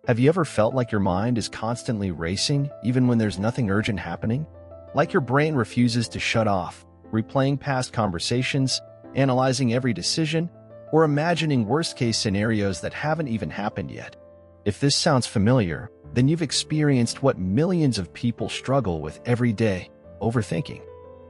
Have you ever felt like your mind is constantly racing even when there's nothing urgent happening? Like your brain refuses to shut off, replaying past conversations, analyzing every decision, or imagining worst-case scenarios that haven't even happened yet? If this sounds familiar, then you've experienced what millions of people struggle with every day: overthinking.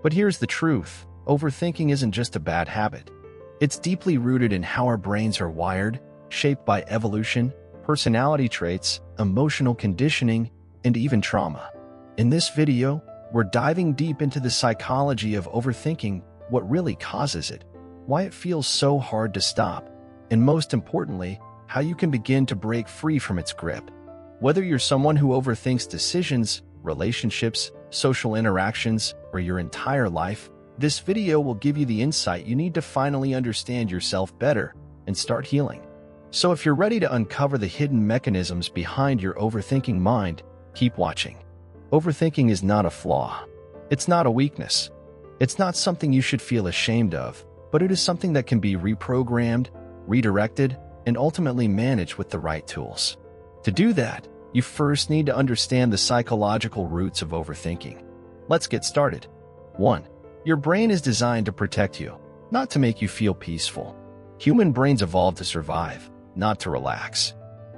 But here's the truth: overthinking isn't just a bad habit. It's deeply rooted in how our brains are wired, shaped by evolution, personality traits, emotional conditioning, and even trauma. In this video, we're diving deep into the psychology of overthinking, what really causes it, why it feels so hard to stop, and most importantly, how you can begin to break free from its grip. Whether you're someone who overthinks decisions, relationships, social interactions, or your entire life, this video will give you the insight you need to finally understand yourself better and start healing. So if you're ready to uncover the hidden mechanisms behind your overthinking mind, keep watching. Overthinking is not a flaw. It's not a weakness. It's not something you should feel ashamed of, but it is something that can be reprogrammed, redirected, and ultimately managed with the right tools. To do that, you first need to understand the psychological roots of overthinking. Let's get started. 1. Your brain is designed to protect you, not to make you feel peaceful. Human brains evolved to survive, not to relax.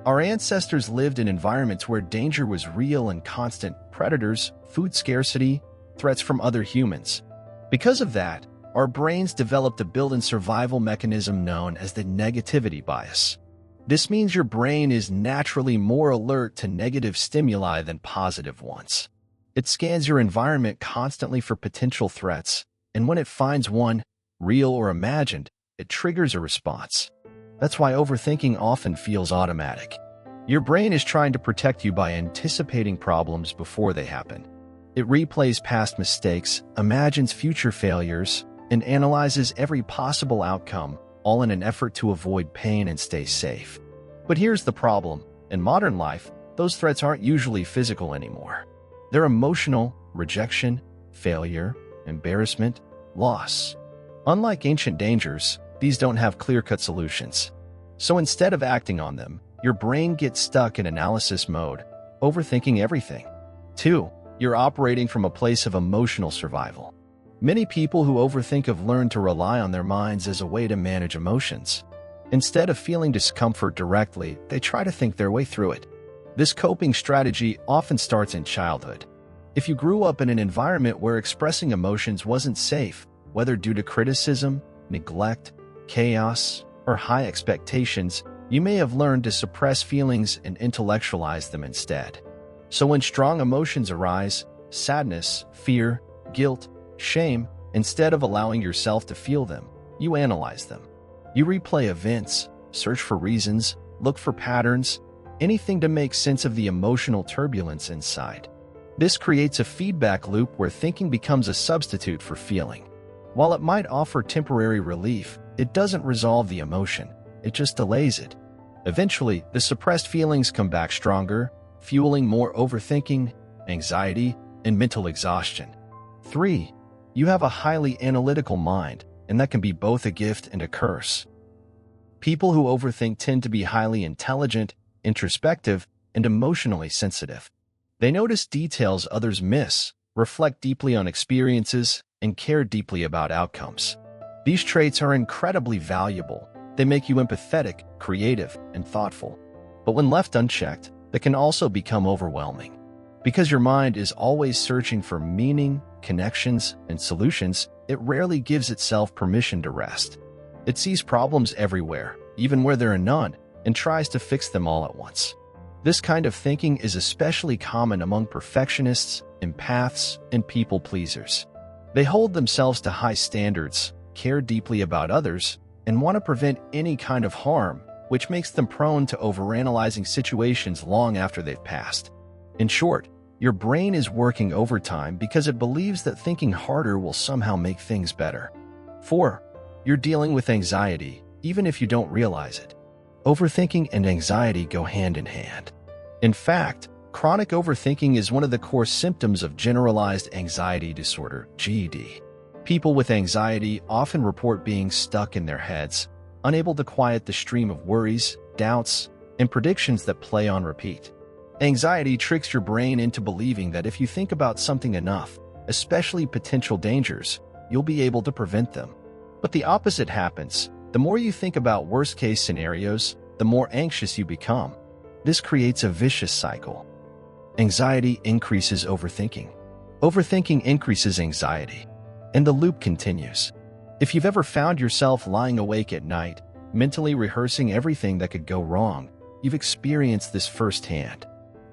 Our ancestors lived in environments where danger was real and constant: predators, food scarcity, threats from other humans. Because of that, our brains developed a built-in survival mechanism known as the negativity bias. This means your brain is naturally more alert to negative stimuli than positive ones. It scans your environment constantly for potential threats, and when it finds one, real or imagined, it triggers a response. That's why overthinking often feels automatic. Your brain is trying to protect you by anticipating problems before they happen. It replays past mistakes, imagines future failures, and analyzes every possible outcome, all in an effort to avoid pain and stay safe. But here's the problem: in modern life, those threats aren't usually physical anymore. They're emotional: rejection, failure, embarrassment, loss. Unlike ancient dangers, these don't have clear-cut solutions. So instead of acting on them, your brain gets stuck in analysis mode, overthinking everything. 2. You're operating from a place of emotional survival. Many people who overthink have learned to rely on their minds as a way to manage emotions. Instead of feeling discomfort directly, they try to think their way through it. This coping strategy often starts in childhood. If you grew up in an environment where expressing emotions wasn't safe, whether due to criticism, neglect, chaos, or high expectations, you may have learned to suppress feelings and intellectualize them instead. So when strong emotions arise, sadness, fear, guilt, shame, instead of allowing yourself to feel them, you analyze them. You replay events, search for reasons, look for patterns, anything to make sense of the emotional turbulence inside. This creates a feedback loop where thinking becomes a substitute for feeling. While it might offer temporary relief, it doesn't resolve the emotion, it just delays it. Eventually, the suppressed feelings come back stronger, fueling more overthinking, anxiety, and mental exhaustion. 3. You have a highly analytical mind, and that can be both a gift and a curse. People who overthink tend to be highly intelligent, introspective, and emotionally sensitive. They notice details others miss, reflect deeply on experiences, and care deeply about outcomes. These traits are incredibly valuable. They make you empathetic, creative, and thoughtful. But when left unchecked, they can also become overwhelming. Because your mind is always searching for meaning, connections, and solutions, it rarely gives itself permission to rest. It sees problems everywhere, even where there are none, and tries to fix them all at once. This kind of thinking is especially common among perfectionists, empaths, and people-pleasers. They hold themselves to high standards, care deeply about others, and want to prevent any kind of harm, which makes them prone to overanalyzing situations long after they've passed. In short, your brain is working overtime because it believes that thinking harder will somehow make things better. 4. You're dealing with anxiety, even if you don't realize it. Overthinking and anxiety go hand in hand. In fact, chronic overthinking is one of the core symptoms of generalized anxiety disorder, GED. People with anxiety often report being stuck in their heads, unable to quiet the stream of worries, doubts, and predictions that play on repeat. Anxiety tricks your brain into believing that if you think about something enough, especially potential dangers, you'll be able to prevent them. But the opposite happens. The more you think about worst-case scenarios, the more anxious you become. This creates a vicious cycle. Anxiety increases overthinking. Overthinking increases anxiety, and the loop continues. If you've ever found yourself lying awake at night, mentally rehearsing everything that could go wrong, you've experienced this firsthand.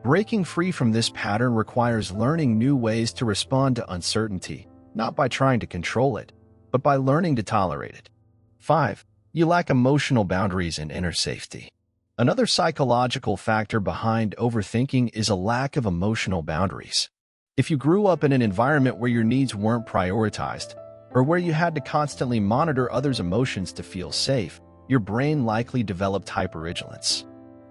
Breaking free from this pattern requires learning new ways to respond to uncertainty, not by trying to control it, but by learning to tolerate it. 5. You lack emotional boundaries and inner safety. Another psychological factor behind overthinking is a lack of emotional boundaries. If you grew up in an environment where your needs weren't prioritized, or where you had to constantly monitor others' emotions to feel safe, your brain likely developed hypervigilance.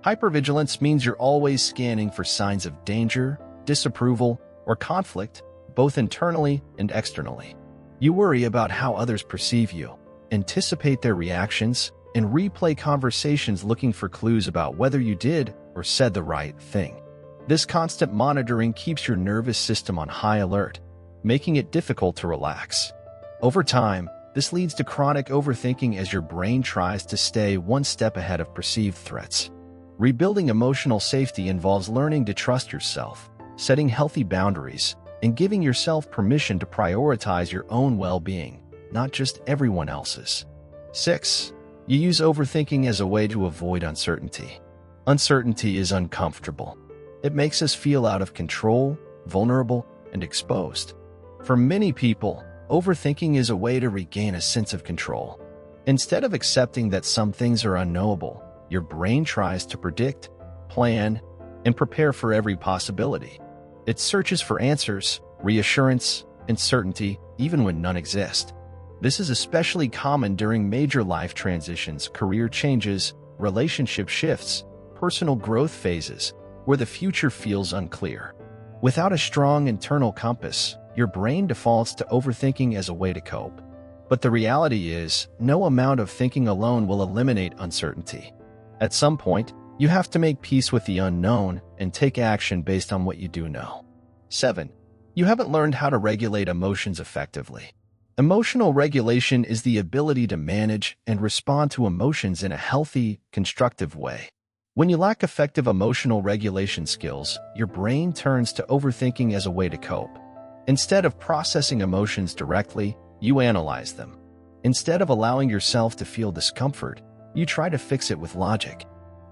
Hypervigilance means you're always scanning for signs of danger, disapproval, or conflict, both internally and externally. You worry about how others perceive you, anticipate their reactions, and replay conversations looking for clues about whether you did or said the right thing. This constant monitoring keeps your nervous system on high alert, making it difficult to relax. Over time, this leads to chronic overthinking as your brain tries to stay one step ahead of perceived threats. Rebuilding emotional safety involves learning to trust yourself, setting healthy boundaries, and giving yourself permission to prioritize your own well-being, not just everyone else's. 6. You use overthinking as a way to avoid uncertainty. Uncertainty is uncomfortable. It makes us feel out of control, vulnerable, and exposed. For many people, overthinking is a way to regain a sense of control. Instead of accepting that some things are unknowable, your brain tries to predict, plan, and prepare for every possibility. It searches for answers, reassurance, and certainty, even when none exist. This is especially common during major life transitions, career changes, relationship shifts, personal growth phases, where the future feels unclear. Without a strong internal compass, your brain defaults to overthinking as a way to cope. But the reality is, no amount of thinking alone will eliminate uncertainty. At some point, you have to make peace with the unknown and take action based on what you do know. 7. You haven't learned how to regulate emotions effectively. Emotional regulation is the ability to manage and respond to emotions in a healthy, constructive way. When you lack effective emotional regulation skills, your brain turns to overthinking as a way to cope. Instead of processing emotions directly, you analyze them. Instead of allowing yourself to feel discomfort, you try to fix it with logic.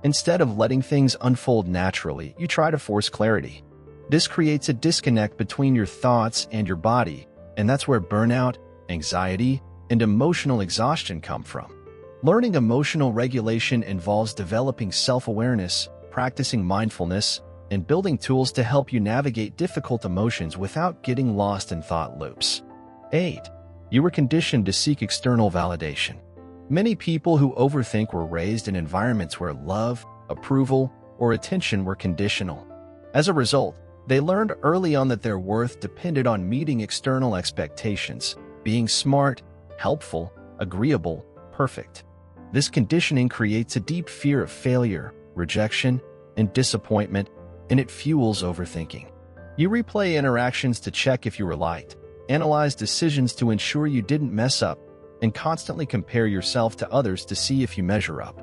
Instead of letting things unfold naturally, you try to force clarity. This creates a disconnect between your thoughts and your body, and that's where burnout, anxiety, and emotional exhaustion come from. Learning emotional regulation involves developing self-awareness, practicing mindfulness, and building tools to help you navigate difficult emotions without getting lost in thought loops. 8. You were conditioned to seek external validation. Many people who overthink were raised in environments where love, approval, or attention were conditional. As a result, they learned early on that their worth depended on meeting external expectations, being smart, helpful, agreeable, perfect. This conditioning creates a deep fear of failure, rejection, and disappointment, and it fuels overthinking. You replay interactions to check if you were liked, analyze decisions to ensure you didn't mess up, and constantly compare yourself to others to see if you measure up.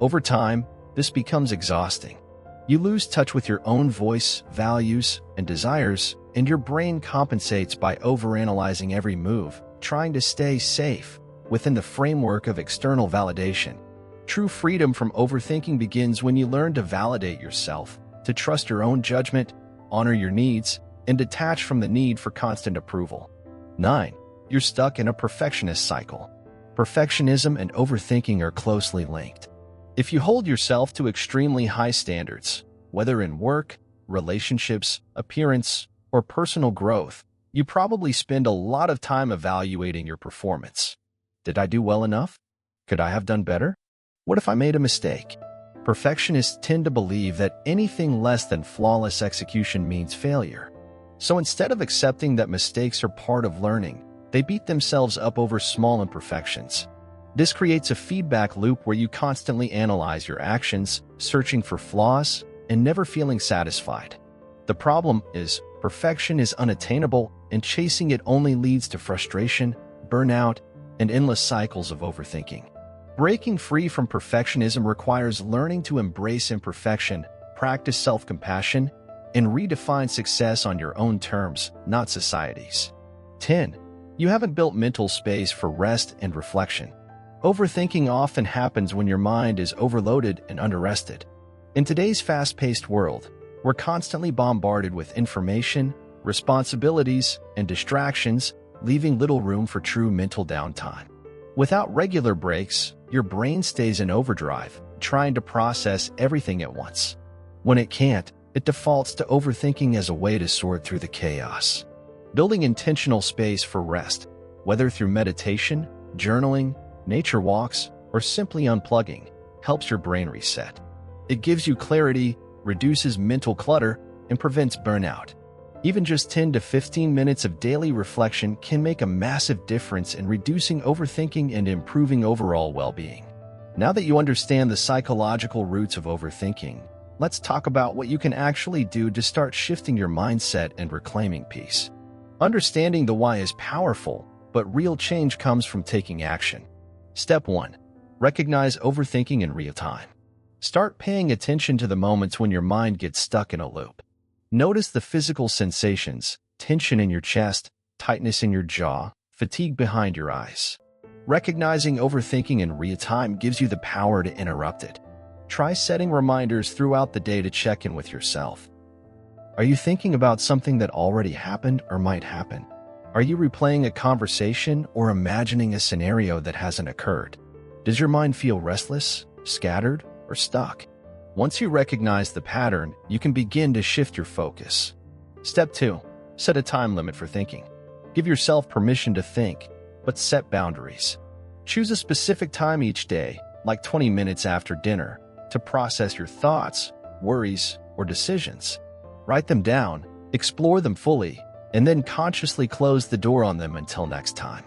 Over time, this becomes exhausting. You lose touch with your own voice, values, and desires, and your brain compensates by overanalyzing every move, trying to stay safe within the framework of external validation. True freedom from overthinking begins when you learn to validate yourself, to trust your own judgment, honor your needs, and detach from the need for constant approval. 9. You're stuck in a perfectionist cycle. Perfectionism and overthinking are closely linked. If you hold yourself to extremely high standards, whether in work, relationships, appearance, or personal growth, you probably spend a lot of time evaluating your performance. Did I do well enough? Could I have done better? What if I made a mistake? Perfectionists tend to believe that anything less than flawless execution means failure. So instead of accepting that mistakes are part of learning, they beat themselves up over small imperfections. This creates a feedback loop where you constantly analyze your actions, searching for flaws, and never feeling satisfied. The problem is, perfection is unattainable, and chasing it only leads to frustration, burnout, and endless cycles of overthinking. Breaking free from perfectionism requires learning to embrace imperfection, practice self-compassion, and redefine success on your own terms, not society's. 10. You haven't built mental space for rest and reflection. Overthinking often happens when your mind is overloaded and underrested. In today's fast-paced world, we're constantly bombarded with information, responsibilities, and distractions, leaving little room for true mental downtime. Without regular breaks, your brain stays in overdrive, trying to process everything at once. When it can't, it defaults to overthinking as a way to sort through the chaos. Building intentional space for rest, whether through meditation, journaling, nature walks, or simply unplugging, helps your brain reset. It gives you clarity, reduces mental clutter, and prevents burnout. Even just 10 to 15 minutes of daily reflection can make a massive difference in reducing overthinking and improving overall well-being. Now that you understand the psychological roots of overthinking, let's talk about what you can actually do to start shifting your mindset and reclaiming peace. Understanding the why is powerful, but real change comes from taking action. Step 1. Recognize overthinking in real time. Start paying attention to the moments when your mind gets stuck in a loop. Notice the physical sensations, tension in your chest, tightness in your jaw, fatigue behind your eyes. Recognizing overthinking in real time gives you the power to interrupt it. Try setting reminders throughout the day to check in with yourself. Are you thinking about something that already happened or might happen? Are you replaying a conversation or imagining a scenario that hasn't occurred? Does your mind feel restless, scattered, or stuck? Once you recognize the pattern, you can begin to shift your focus. Step 2. Set a time limit for thinking. Give yourself permission to think, but set boundaries. Choose a specific time each day, like 20 minutes after dinner, to process your thoughts, worries, or decisions. Write them down, explore them fully, and then consciously close the door on them until next time.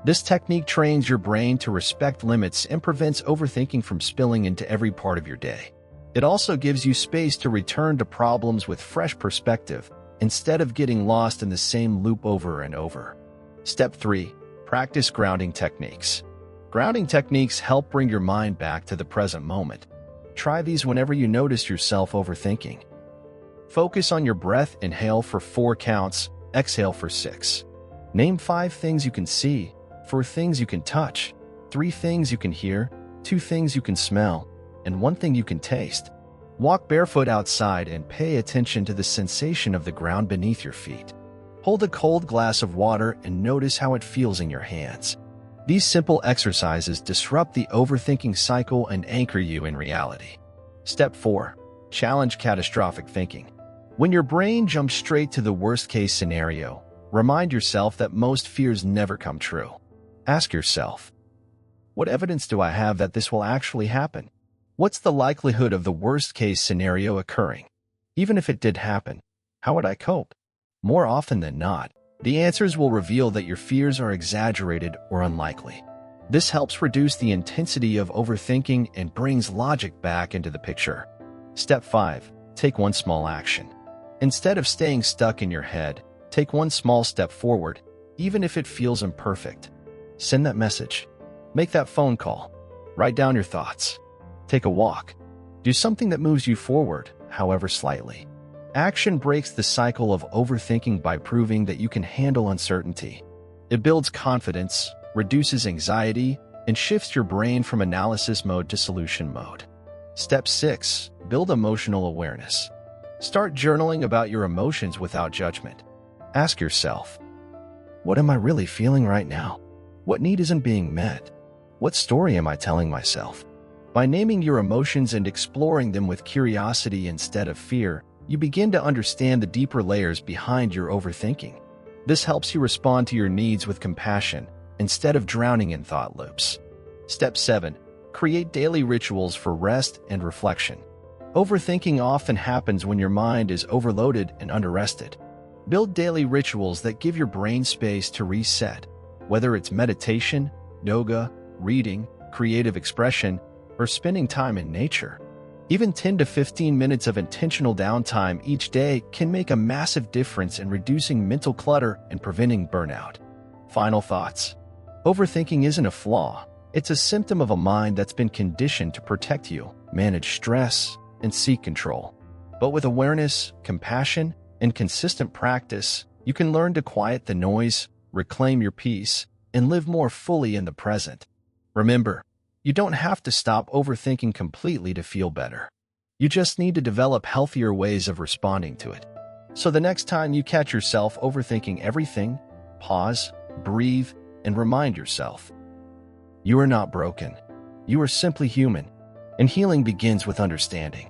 This technique trains your brain to respect limits and prevents overthinking from spilling into every part of your day. It also gives you space to return to problems with fresh perspective, instead of getting lost in the same loop over and over. Step 3. Practice grounding techniques. Grounding techniques help bring your mind back to the present moment. Try these whenever you notice yourself overthinking. Focus on your breath. Inhale for 4 counts, exhale for 6. Name 5 things you can see, 4 things you can touch, 3 things you can hear, 2 things you can smell, and 1 thing you can taste. Walk barefoot outside and pay attention to the sensation of the ground beneath your feet. Hold a cold glass of water and notice how it feels in your hands. These simple exercises disrupt the overthinking cycle and anchor you in reality. Step 4. Challenge catastrophic thinking. When your brain jumps straight to the worst-case scenario, remind yourself that most fears never come true. Ask yourself, what evidence do I have that this will actually happen? What's the likelihood of the worst-case scenario occurring? Even if it did happen, how would I cope? More often than not, the answers will reveal that your fears are exaggerated or unlikely. This helps reduce the intensity of overthinking and brings logic back into the picture. Step 5. Take one small action. Instead of staying stuck in your head, take one small step forward, even if it feels imperfect. Send that message. Make that phone call. Write down your thoughts. Take a walk. Do something that moves you forward, however slightly. Action breaks the cycle of overthinking by proving that you can handle uncertainty. It builds confidence, reduces anxiety, and shifts your brain from analysis mode to solution mode. Step 6. Build emotional awareness. Start journaling about your emotions without judgment. Ask yourself, what am I really feeling right now? What need isn't being met? What story am I telling myself? By naming your emotions and exploring them with curiosity instead of fear, you begin to understand the deeper layers behind your overthinking. This helps you respond to your needs with compassion instead of drowning in thought loops. Step 7. Create daily rituals for rest and reflection. Overthinking often happens when your mind is overloaded and underrested. Build daily rituals that give your brain space to reset, whether it's meditation, yoga, reading, creative expression, or spending time in nature. Even 10 to 15 minutes of intentional downtime each day can make a massive difference in reducing mental clutter and preventing burnout. Final thoughts. Overthinking isn't a flaw. It's a symptom of a mind that's been conditioned to protect you, manage stress, and seek control. But with awareness, compassion, and consistent practice, you can learn to quiet the noise, reclaim your peace, and live more fully in the present. Remember, you don't have to stop overthinking completely to feel better. You just need to develop healthier ways of responding to it. So the next time you catch yourself overthinking everything, pause, breathe, and remind yourself, you are not broken. You are simply human, and healing begins with understanding.